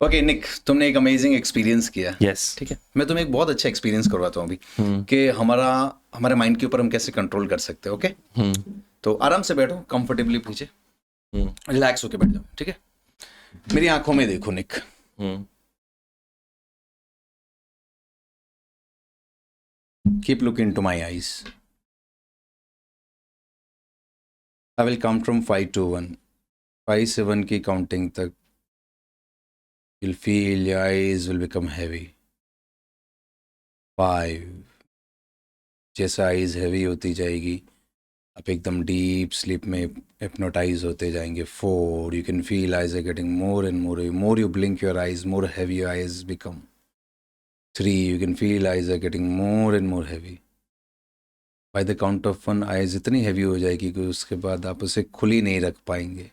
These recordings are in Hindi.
ओके निक, तुमने एक अमेजिंग एक्सपीरियंस किया। यस। ठीक है, मैं तुम्हें एक बहुत अच्छा एक्सपीरियंस करवाता हूँ अभी कि हमारे माइंड के ऊपर हम कैसे कंट्रोल कर सकते हैं। ओके, तो आराम से बैठो, कंफर्टेबली पीछे रिलैक्स होके बैठ जाओ। ठीक है, मेरी आंखों में देखो Nick. Keep looking to my eyes. I will count from 5 to 1। 5 से 1 की काउंटिंग तक you'll feel your eyes will become heavy। 5, जैसा आईज हैवी होती जाएगी आप एकदम डीप स्लीप में हिप्नोटाइज होते जाएंगे। 4, you can feel eyes are getting more and more you blink your eyes, more heavy your eyes become. 3, you can feel eyes are getting more and more heavy. By the count of 1 eyes इतनी हैवी हो जाएगी कि उसके बाद आप उसे खुली नहीं रख पाएंगे।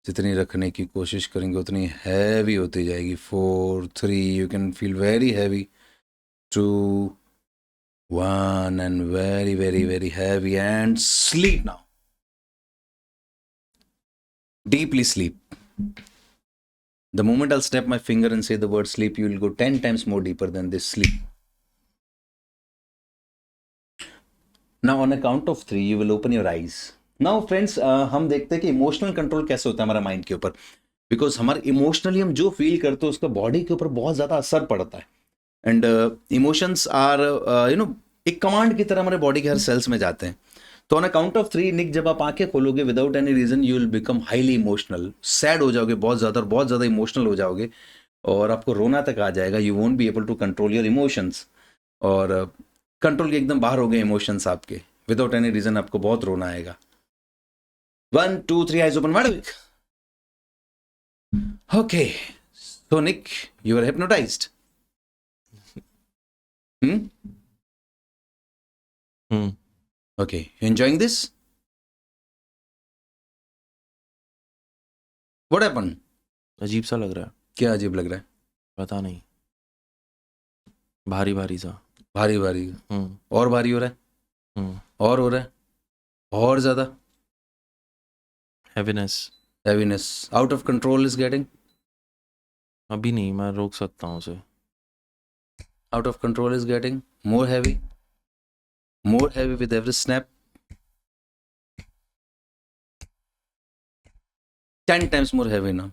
जितनी रखने की कोशिश करेंगे उतनी हैवी होती जाएगी। 4, 3, you can feel very heavy. 2, 1 and very very heavy, and sleep now. Deeply sleep. The moment I'll snap my finger and say the word sleep, you will go 10 times more deeper than this sleep. Now on a count of 3 you will open your eyes. Now friends, हम देखते हैं कि इमोशनल कंट्रोल कैसे होता है हमारा माइंड के ऊपर। बिकॉज हमारे इमोशनली हम जो फील करते हैं उसका बॉडी के ऊपर बहुत ज़्यादा असर पड़ता है। एंड इमोशंस आर एक कमांड की तरह हमारे बॉडी के हर सेल्स में जाते हैं। तो ऑन अ काउंट ऑफ 3 निक, जब आप आंखें खोलोगे without any reason you will become highly emotional. Sad हो जाओगे बहुत ज़्यादा, और बहुत ज़्यादा इमोशनल हो जाओगे और आपको रोना तक आ जाएगा। You won't be able to control your emotions, और कंट्रोल के एकदम बाहर हो गए इमोशंस आपके। विदाउट एनी रीजन आपको बहुत रोना आएगा। 1, 2, 3, eyes open wide. Okay, so Nick, you are hypnotized. Okay, you enjoying this? What happened? अजीब सा लग रहा है। क्या अजीब लग रहा है? पता नहीं, भारी भारी सा। भारी भारी? और भारी हो रहा है? और हो रहा है? और ज्यादा? Heaviness out of control is getting? अभी नहीं, मैं रोक सकता हूँ उसे। Out of control is getting more heavy with every snap. 10 times more heavy now.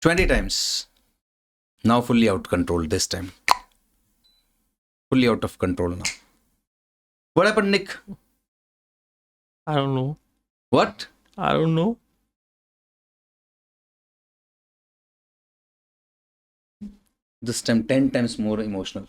20 times. Now fully out control this time. Fully out of control now. What happened, Nick? I don't know. What? I don't know. This time 10 times more emotional.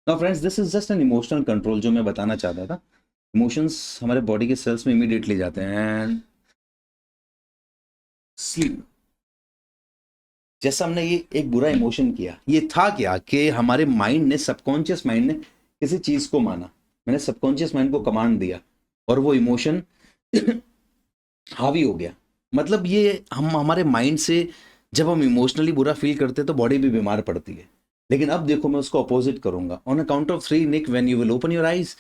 Now friends, this is just an emotional control जो मैं बताना चाहता था। इमोशंस हमारे बॉडी के सेल्स में इमीडिएटली जाते हैं एंड स्लीप। जैसा हमने ये एक बुरा इमोशन किया, ये था क्या कि हमारे माइंड ने, सबकॉन्शियस माइंड ने किसी चीज को माना। मैंने सबकॉन्शियस माइंड को कमांड दिया और वो इमोशन हावी हो गया। मतलब ये हमारे माइंड से जब हम इमोशनली बुरा फील करते हैं तो बॉडी भी बीमार पड़ती है। लेकिन अब देखो, मैं उसको अपोजिट करूंगा। On a count of 3 Nick, when you will open your eyes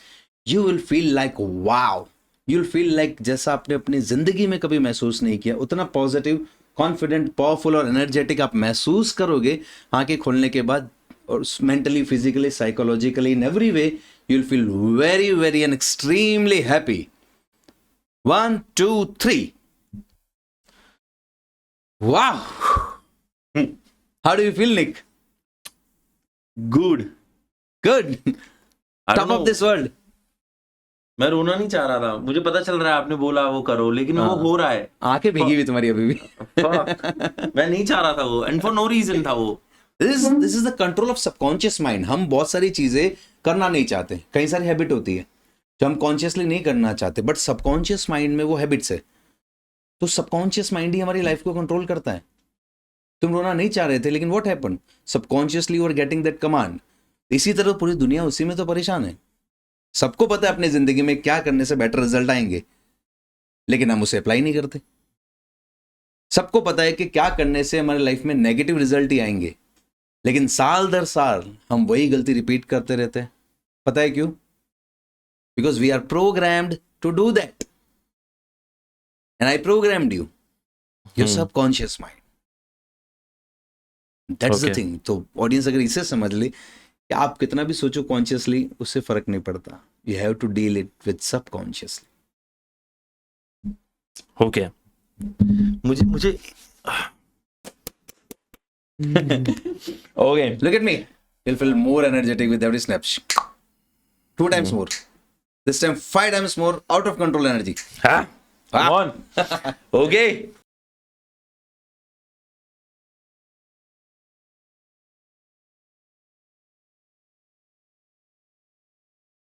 you will feel like wow. You will feel like जैसा आपने अपनी जिंदगी में कभी महसूस नहीं किया। उतना पॉजिटिव, कॉन्फिडेंट, पावरफुल और एनर्जेटिक आप महसूस करोगे आंखें खोलने के बाद। और mentally, physically, psychologically, in every way you will feel very very and extremely happy. 1, 2, 3। Wow! How do you feel, Nick? Good. Top of this world. मैं रोना नहीं चाह रहा था, मुझे पता चल रहा है आपने बोला वो करो, लेकिन वो हो रहा है। आंखें भीगी हुई तुम्हारी अभी भी। मैं नहीं चाह रहा था वो, एंड फॉर नो रीजन था वो। This is the control of subconscious mind. हम बहुत सारी चीजें करना नहीं चाहते, कई सारी हैबिट होती है जो हम कॉन्शियसली नहीं करना चाहते, बट सबकॉन्शियस माइंड में वो हैबिट्स है। तो सबकॉन्शियस माइंड ही हमारी लाइफ को कंट्रोल करता है। तुम रोना नहीं चाह रहे थे, लेकिन what happened? Subconsciously you are getting that command. इसी तरह पूरी दुनिया उसी में तो परेशान है। सबको पता है अपनी जिंदगी में क्या करने से बेटर रिजल्ट आएंगे, लेकिन हम उसे अप्लाई नहीं करते। सबको पता है कि क्या करने से हमारे लाइफ में नेगेटिव रिजल्ट ही आएंगे, लेकिन साल दर साल हम वही गलती रिपीट करते रहते हैं। पता है क्यों? because we are programmed to do that. And I programmed you, your subconscious mind. That's the Okay. thing. तो ऑडियंस अगर इसे समझ ले कि आप कितना भी सोचो कॉन्शियसली, उससे फर्क नहीं पड़ता. You have to deal it with subconsciously. Okay. मुझे okay. Look at me. You'll feel more energetic with every snap. 2 times more. This time 5 times more out of control energy. हाँ. Come on. Okay.